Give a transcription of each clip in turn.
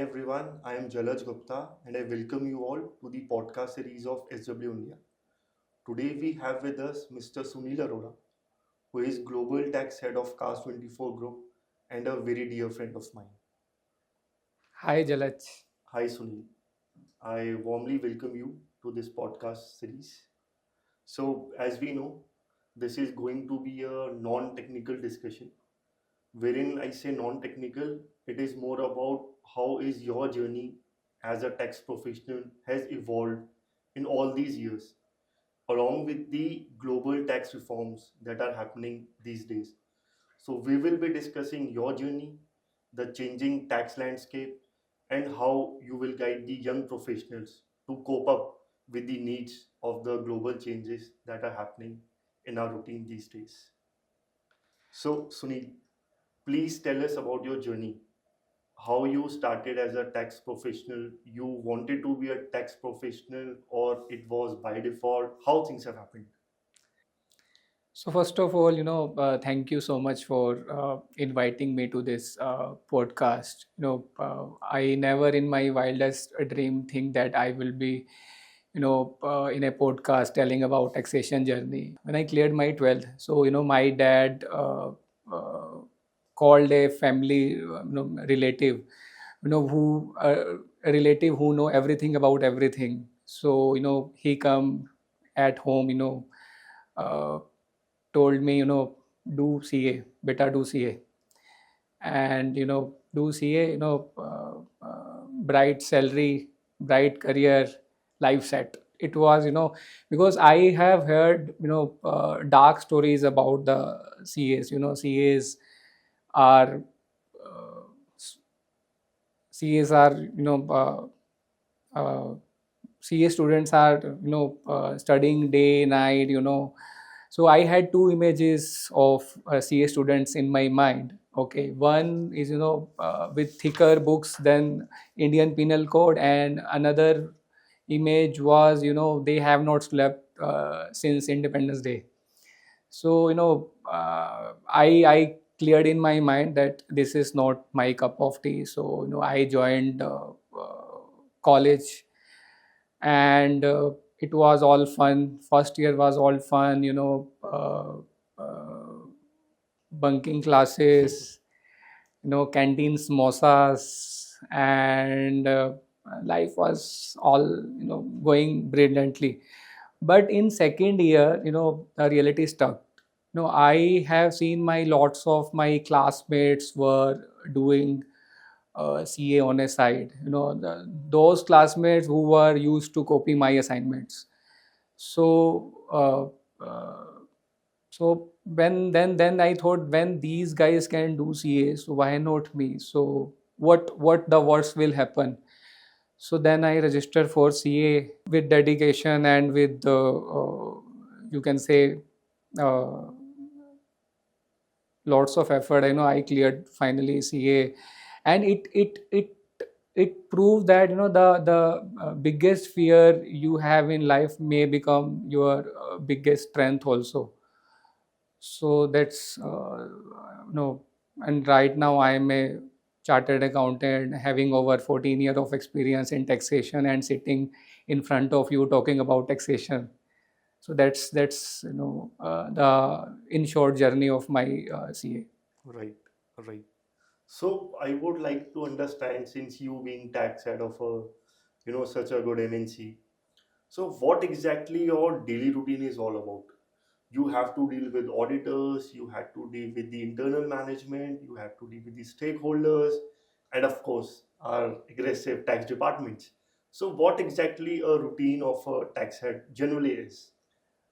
everyone, I am Jalaj Gupta and I welcome you all to the podcast series of SW India. Today we have with us Mr. Sunil Arora, who is Global Tax Head of Cast 24 Group and a very dear friend of mine. Hi, Jalaj. Hi Sunil, I warmly welcome you to this podcast series. So, as we know, this is going to be a non technical discussion. Wherein I say non technical, it is more about how is your journey as a tax professional has evolved in all these years, along with the global tax reforms that are happening these days. So, we will be discussing your journey, the changing tax landscape, and how you will guide the young professionals to cope up with the needs of the global changes that are happening in our routine these days. So, Sunil, please tell us about your journey, how you started as a tax professional. You wanted to be a tax professional, or it was by default? How things have happened? So, first of all, thank you so much for inviting me to this podcast. I never in my wildest dream think that I will be, in a podcast telling about taxation journey. When I cleared my 12th, so, my dad uh, called a family, relative, a relative who know everything about everything. So, he come at home, uh, told me, do CA, beta do CA, and do CA, bright salary, bright career, life set. It was, because I have heard, dark stories about the CAs. CAs are uh, CAs are, CA students are, studying day, night, So I had two images of CA students in my mind. Okay, one is with thicker books than Indian Penal Code, and another image was they have not slept since Independence Day. So I cleared in my mind that this is not my cup of tea. So I joined college, and it was all fun. First year was all fun, bunking classes, canteen samosas, and life was all going brilliantly. But in second year, the reality stuck. I have seen my lots of my classmates were doing CA on a side. Those classmates who were used to copy my assignments. So, so then I thought, when these guys can do CA, so why not me? So what the worst will happen? So then I registered for CA with dedication and with the you can say uh, lots of effort. I cleared finally CA, and it proved that the biggest fear you have in life may become your biggest strength also. So that's and right now I am a chartered accountant having over 14 years of experience in taxation, and sitting in front of you talking about taxation. So that's the in short journey of my CA. Right, right. So I would like to understand, since you being tax head of a such a good MNC. So what exactly your daily routine is all about? You have to deal with auditors, you have to deal with the internal management, you have to deal with the stakeholders, and of course our aggressive tax departments. So what exactly a routine of a tax head generally is?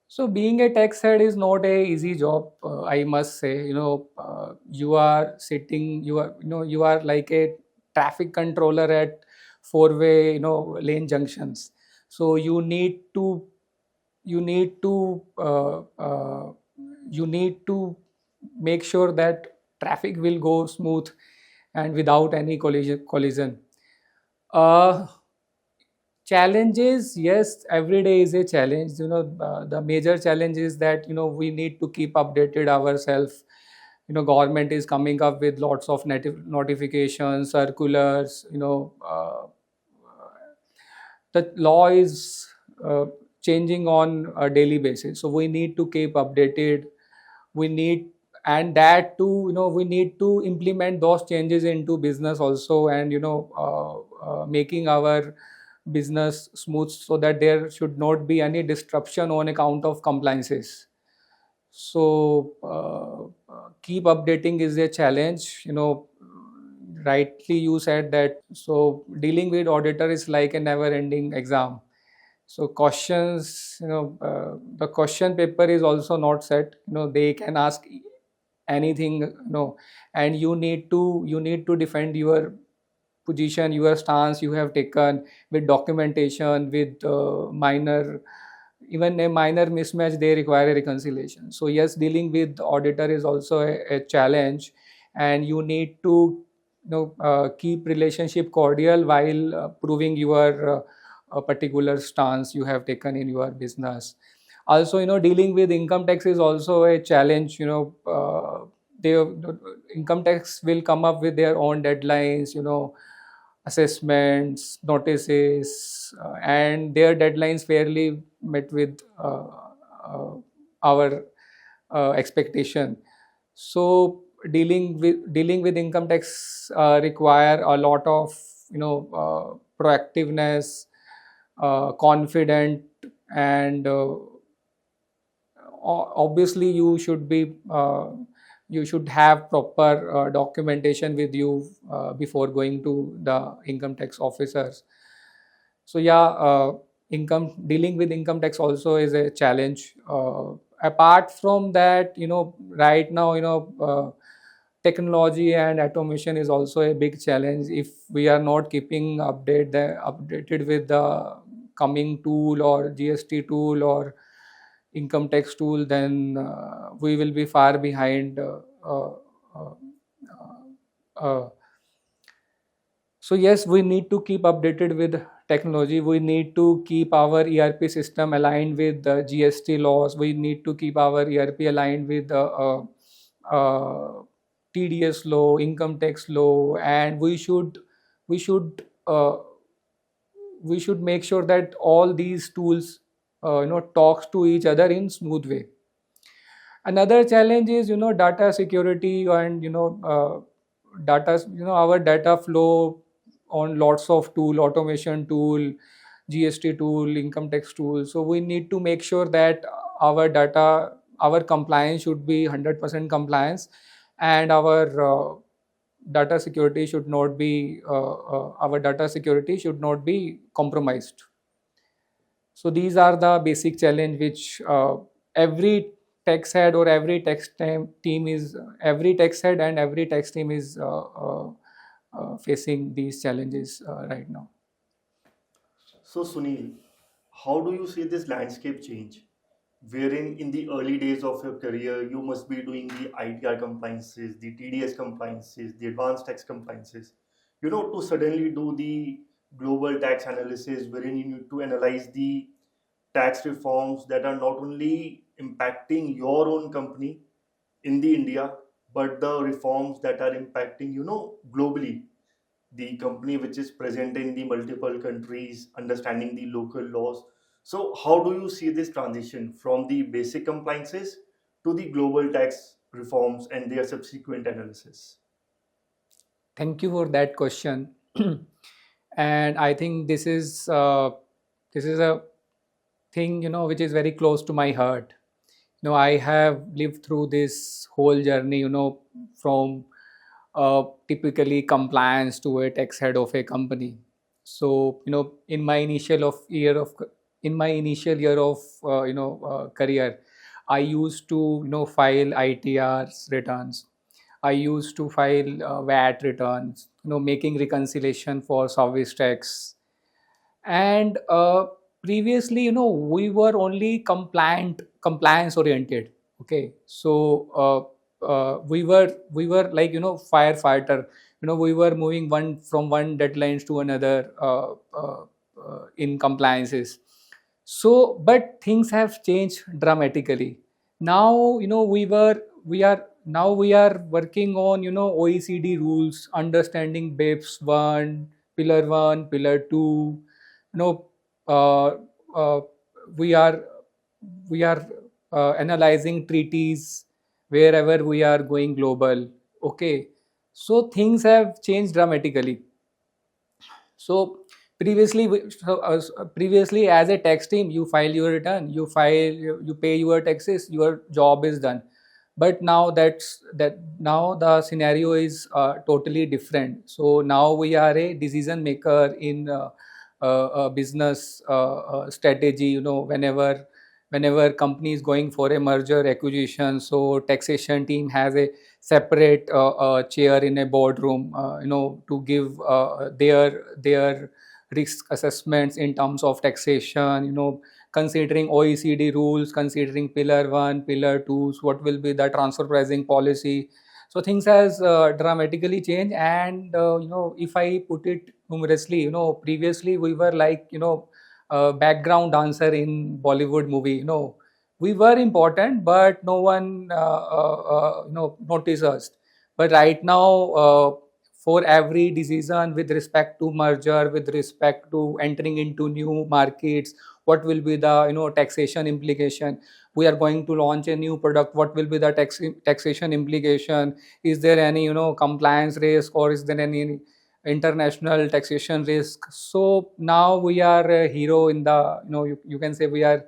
So being a tax head is not a easy job, I must say. You are sitting, you are like a traffic controller at four-way, lane junctions. So you need to you need to make sure that traffic will go smooth and without any collision. Uh, Challenges, yes, every day is a challenge. The major challenge is that we need to keep updated ourselves. government is coming up with lots of notifications, circulars. The law is changing on a daily basis, so we need to keep updated. We need, and that too, we need to implement those changes into business also, and making our business smooth, so that there should not be any disruption on account of compliances. So keep updating is a challenge. Rightly you said that. So dealing with auditor is like a never ending exam. So questions, the question paper is also not set. They can ask anything, and you need to defend your position, your stance you have taken, with documentation, with minor, even a minor mismatch, they require a reconciliation. So yes, dealing with the auditor is also a challenge, and you need to keep relationship cordial while proving your particular stance you have taken in your business. Also, dealing with income tax is also a challenge. The income tax will come up with their own deadlines, assessments, notices, and their deadlines fairly met with our expectation. So dealing with income tax require a lot of proactiveness, confident, and obviously you should have proper documentation with you before going to the income tax officers. So yeah, income dealing with income tax also is a challenge. Apart from that, right now, technology and automation is also a big challenge. If we are not keeping updated with the coming tool or GST tool or income tax tool, then we will be far behind. Uh, uh, so yes, we need to keep updated with technology. We need to keep our ERP system aligned with the GST laws. We need to keep our ERP aligned with the uh, TDS law, income tax law, and we should uh, we should make sure that all these tools talks to each other in smooth way. Another challenge is data security, and data, our data flow on lots of tool, automation tool, GST tool, income tax tool. So we need to make sure that our data, our compliance should be 100% compliance, and our data security should not be compromised. So these are the basic challenge which every tax head or every team is every tax head and every tax team is facing these challenges right now. So, Sunil, how do you see this landscape change? Wherein in the early days of your career, you must be doing the ITR compliances, the TDS compliances, the advanced tax compliances, to suddenly do the global tax analysis, wherein you need to analyze the tax reforms that are not only impacting your own company in the India, but the reforms that are impacting, globally, the company which is present in the multiple countries, understanding the local laws. So, how do you see this transition from the basic compliances to the global tax reforms and their subsequent analysis? Thank you for that question. And I think this is a thing which is very close to my heart. I have lived through this whole journey, from typically compliance to a tax head of a company. So in my initial year of career, I used to file ITRs returns. I used to file VAT returns, making reconciliation for service tax. And previously, we were only compliance oriented. Okay, so we were like firefighter. We were moving one deadlines to another in compliances. So but things have changed dramatically. Now we are now we are working on OECD rules, understanding BIPS 1, pillar 1, pillar 2. you know uh, uh, we are we are analyzing treaties wherever we are going global. Okay, so things have changed dramatically. So previously as a tax team, you file your return, you pay your taxes, your job is done. But now now the scenario is totally different. So now we are a decision maker in business strategy. Whenever company is going for a merger acquisition, so taxation team has a separate chair in a boardroom, to give their risk assessments in terms of taxation, considering OECD rules, considering pillar 1, pillar 2, so what will be the transfer pricing policy. So things has dramatically changed. And if I put it humorously, previously we were like, background dancer in Bollywood movie. We were important, but no one noticed us. But right now, for every decision with respect to merger, with respect to entering into new markets, what will be the taxation implication? We are going to launch a new product. What will be the taxation implication? Is there any compliance risk, or is there any international taxation risk? So now we are a hero in the, you can say we are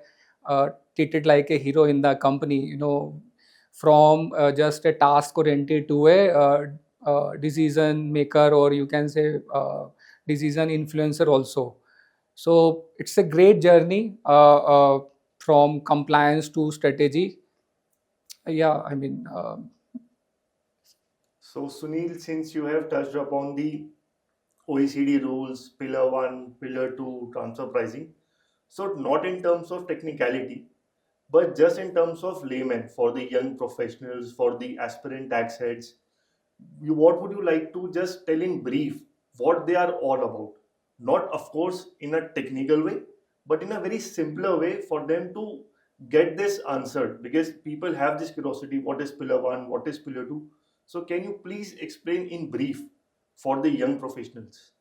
treated like a hero in the company, from just a task oriented to a decision maker, or you can say decision influencer also. So it's a great journey, from compliance to strategy. Yeah, I mean, So, Sunil, since you have touched upon the OECD rules, pillar 1, pillar 2, transfer pricing, so not in terms of technicality, but just in terms of layman, for the young professionals, for the aspirant tax heads, what would you like to just tell in brief what they are all about? Not, of course, in a technical way, but in a very simpler way for them to get this answered, because people have this curiosity, what is pillar 1, what is pillar 2? So, can you please explain in brief for the young professionals?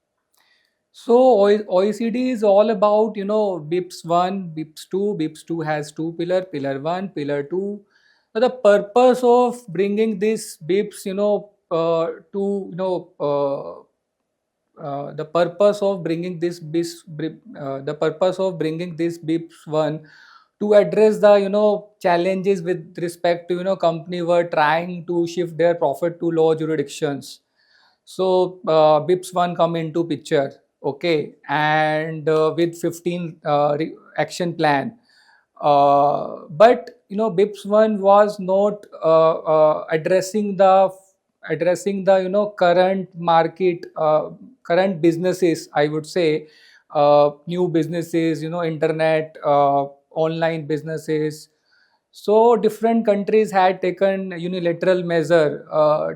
so OECD is all about, BIPS 1, BIPS 2. BIPS 2 has two pillar 1, pillar 2. So the purpose of bringing this BIPS, to, the purpose of bringing this the purpose of bringing this BIPS 1, to address the challenges with respect to company were trying to shift their profit to law jurisdictions. So BIPS 1 come into picture, okay, and with 15 action plan. But BIPS 1 was not addressing the current market, current businesses, I would say, new businesses, internet, online businesses. So different countries had taken unilateral measure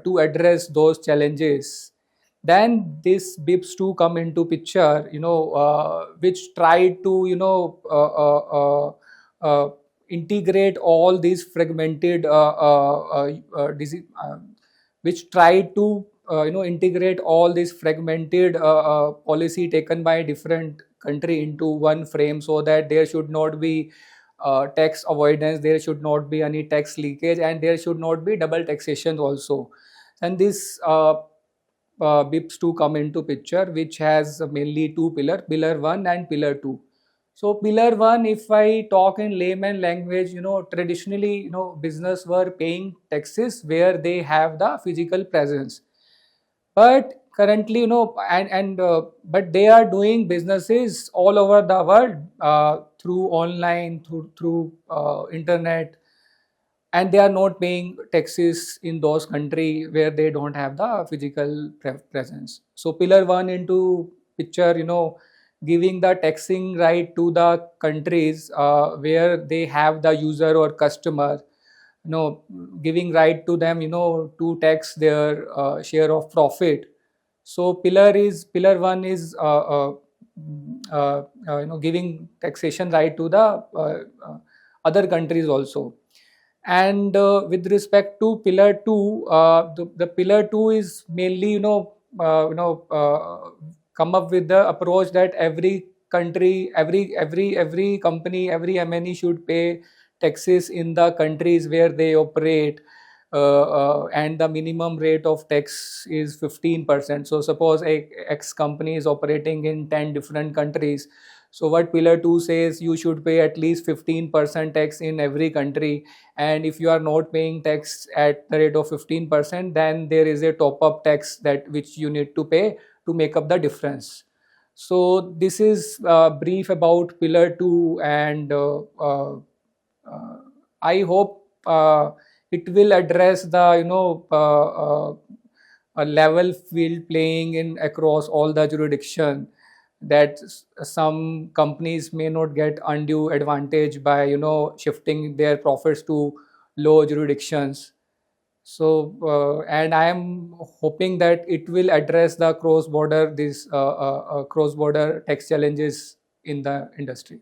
to address those challenges. Then this BIPS 2 come into picture, which tried to integrate all these fragmented which tried to integrate all this fragmented policy taken by different country into one frame, so that there should not be tax avoidance, there should not be any tax leakage, and there should not be double taxation also. And this BIPS 2 come into picture, which has mainly two pillar 1 and pillar 2. So pillar 1, if I talk in layman language, traditionally, business were paying taxes where they have the physical presence. But currently, but they are doing businesses all over the world, through online, through internet, and they are not paying taxes in those country where they don't have the physical presence. So pillar 1 into picture, giving the taxing right to the countries where they have the user or customer, you know giving right to them, to tax their share of profit. So pillar 1 is giving taxation right to the other countries also. And with respect to pillar 2, the pillar 2 is mainly come up with the approach that every country, every company, every MNE should pay taxes in the countries where they operate, and the minimum rate of tax is 15%. So suppose a X company is operating in 10 different countries. So what pillar 2 says, you should pay at least 15% tax in every country, and if you are not paying tax at the rate of 15%, then there is a top up tax that which you need to pay to make up the difference. So this is brief about pillar 2, and uh, I hope it will address the a level field playing in across all the jurisdiction, that some companies may not get undue advantage by shifting their profits to low jurisdictions. So and I am hoping that it will address the cross border this cross border tax challenges in the industry.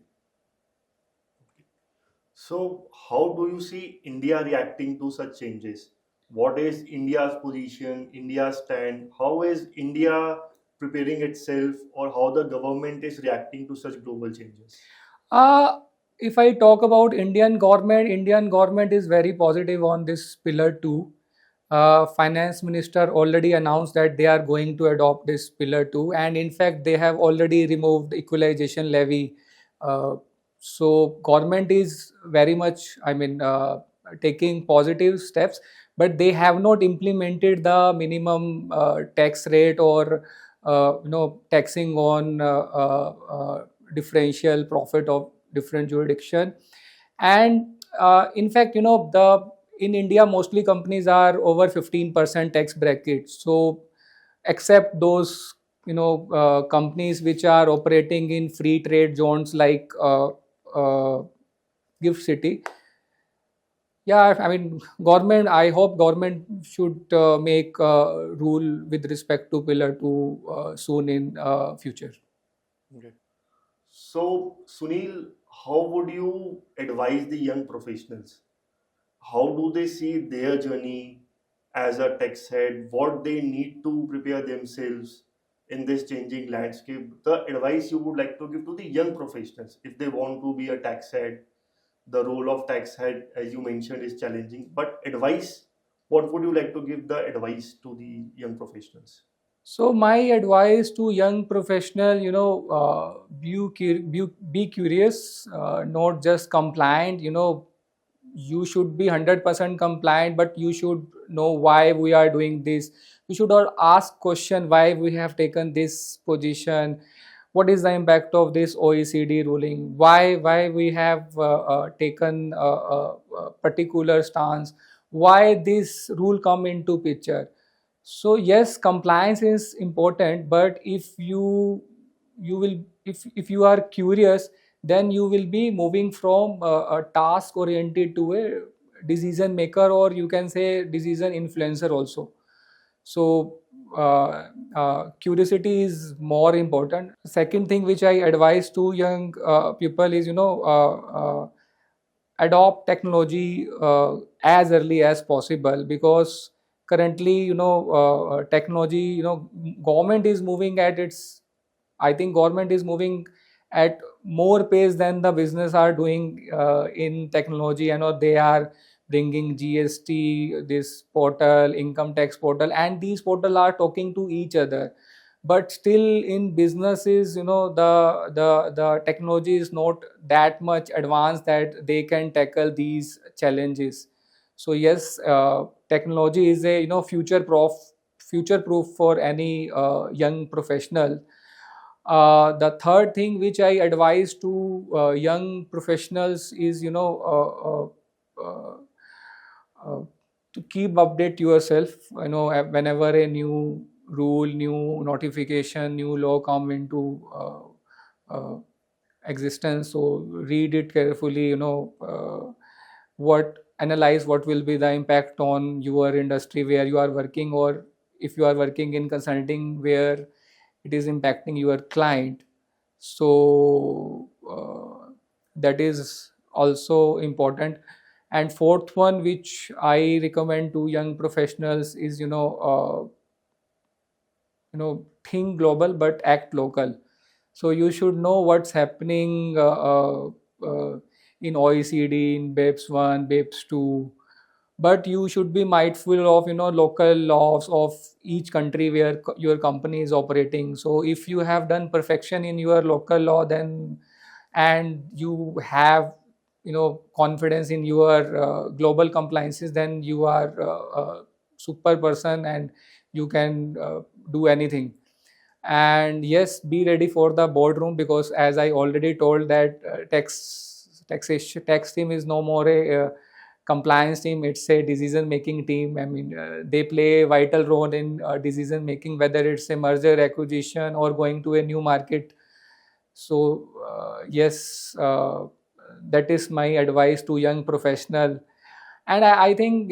So, how do you see India reacting to such changes? What is India's position, India's stand? How is India preparing itself, or how the government is reacting to such global changes? Uh, if I talk about Indian government is very positive on this pillar 2. Finance minister already announced that they are going to adopt this pillar 2, and in fact they have already removed equalization levy. Uh, so government is very much, taking positive steps, but they have not implemented the minimum tax rate, or taxing on differential profit of different jurisdiction. And in fact, the in India mostly companies are over 15% tax bracket. So except those companies which are operating in free trade zones like gift city. Yeah, I mean, government, I hope government should make rule with respect to pillar 2 soon in future. Okay. So, Sunil, how would you advise the young professionals? How do they see their journey as a tax head? What they need to prepare themselves in this changing landscape? The advice you would like to give to the young professionals if they want to be a tax head. The role of tax head, as you mentioned, is challenging. But advice, what would you like to give the advice to the young professionals? So my advice to young professional, be curious, not just compliant. You should be 100% compliant, but you should know why we are doing this. You should all ask question why we have taken this position. What is the impact of this OECD ruling? Why we have taken a particular stance? Why this rule come into picture? So yes, compliance is important, but if you are curious, then you will be moving from a task oriented to a decision maker, or you can say decision influencer also. So curiosity is more important. Second thing which I advise to young people is adopt technology as early as possible, because currently technology, government is moving at its, I think government is moving at more pace than the business are doing in technology. They are bringing GST, this portal, income tax portal, and these portal are talking to each other. But still, in businesses, the technology is not that much advanced that they can tackle these challenges. So yes, technology is a future proof for any young professional. The third thing which I advise to young professionals is uh, to keep update yourself. Whenever a new rule, new notification, new law come into existence, so read it carefully. What Analyze what will be the impact on your industry where you are working, or if you are working in consulting where it is impacting your client. So that is also important. And fourth one, which I recommend to young professionals, is think global but act local. So you should know what's happening in OECD, in BEPS 1, BEPS 2, but you should be mindful of local laws of each country where your company is operating. So if you have done perfection in your local law, then and you have confidence in your global compliances, then you are a super person and you can do anything. And yes, be ready for the boardroom, because as I already told that tax team is no more a compliance team, it's a decision making team. I mean, they play a vital role in decision making, whether it's a merger, acquisition, or going to a new market. So yes, that is my advice to young professional. And I think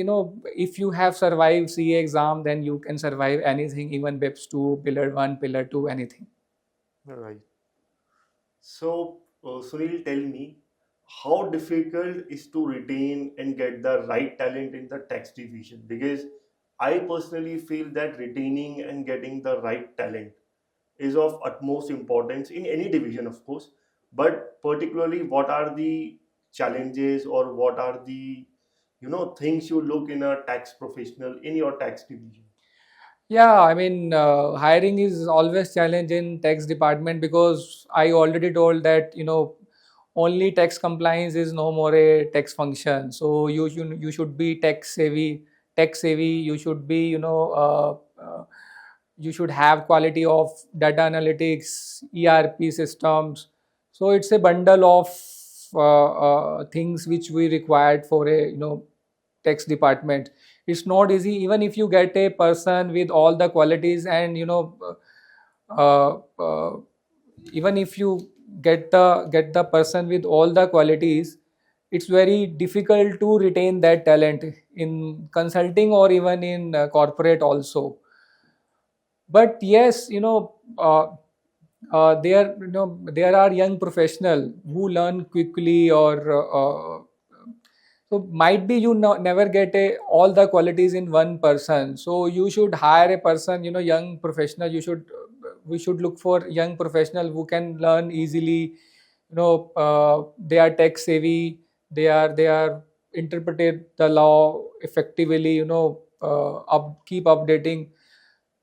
if you have survived CA exam, then you can survive anything, even BEPS 2, pillar 1, pillar 2, anything. Right. So, Sunil, tell me, how difficult is to retain and get the right talent in the tax division? Because I personally feel that retaining and getting the right talent is of utmost importance in any division, of course. But particularly, what are the challenges or what are the things you look in a tax professional in your tax division? Yeah, I mean, hiring is always challenge in tax department, because I already told that only tax compliance is no more a tax function. So you should be tax savvy. Tax savvy. You should be you should have quality of data analytics, ERP systems. So it's a bundle of things which we required for a tax department. It's not easy, even if you get a person with all the qualities, and uh, uh, even if you get the person with all the qualities, it's very difficult to retain that talent in consulting or even in corporate also. But yes, there are young professional who learn quickly, or so might be never get all the qualities in one person. So you should hire a person, young professional. We should look for young professional who can learn easily. They are tech savvy. They are interpreted the law effectively. Keep updating.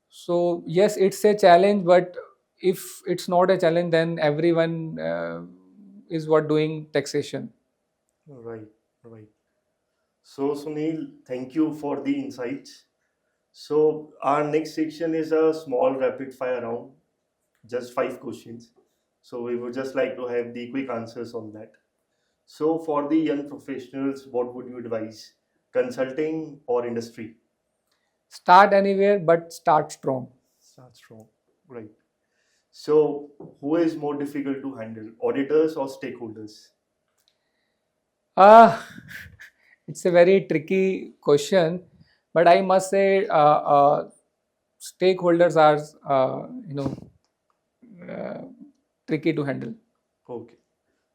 So yes, it's a challenge, but if it's not a challenge, then everyone is what doing taxation. Right, right. So, Sunil, thank you for the insights. So, our next section is a small rapid fire round, just 5 questions. So, we would just like to have the quick answers on that. So, for the young professionals, what would you advise? Consulting or industry? Start anywhere, but start strong. Start strong. Right. So, who is more difficult to handle, auditors or stakeholders? Uh, it's a very tricky question, but I must say stakeholders are, uh, tricky to handle. Okay.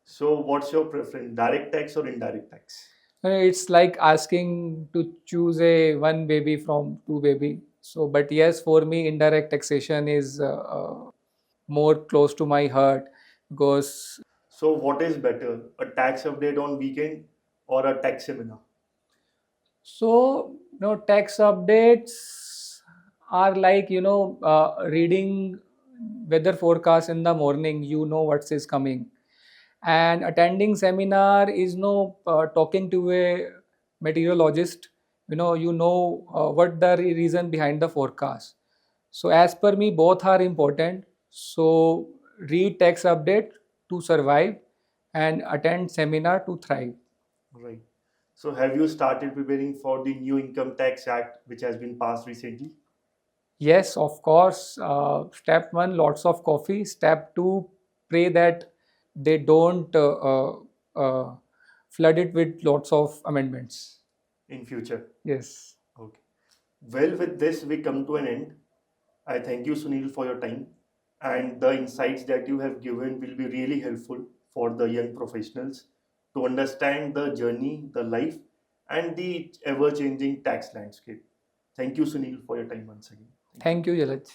So, what's your preference, direct tax or indirect tax? It's like asking to choose a one baby from two baby. So, but yes, for me, indirect taxation is more close to my heart, because So, what is better, a tax update on weekend or a tax seminar? so tax updates are like reading weather forecast in the morning. You know what is coming, and attending seminar is talking to a meteorologist. What the reason behind the forecast. So as per me, both are important. So read tax update to survive, and attend seminar to thrive. Right. So, have you started preparing for the new Income Tax Act which has been passed recently? Yes, of course. Step one, lots of coffee. Step two, pray that they don't uh, flood it with lots of amendments. In future? Yes. Okay. Well, with this, we come to an end. I thank you, Sunil, for your time. And the insights that you have given will be really helpful for the young professionals to understand the journey, the life, and the ever changing tax landscape. Thank you, Sunil, for your time once again. Thank you, Jalaj.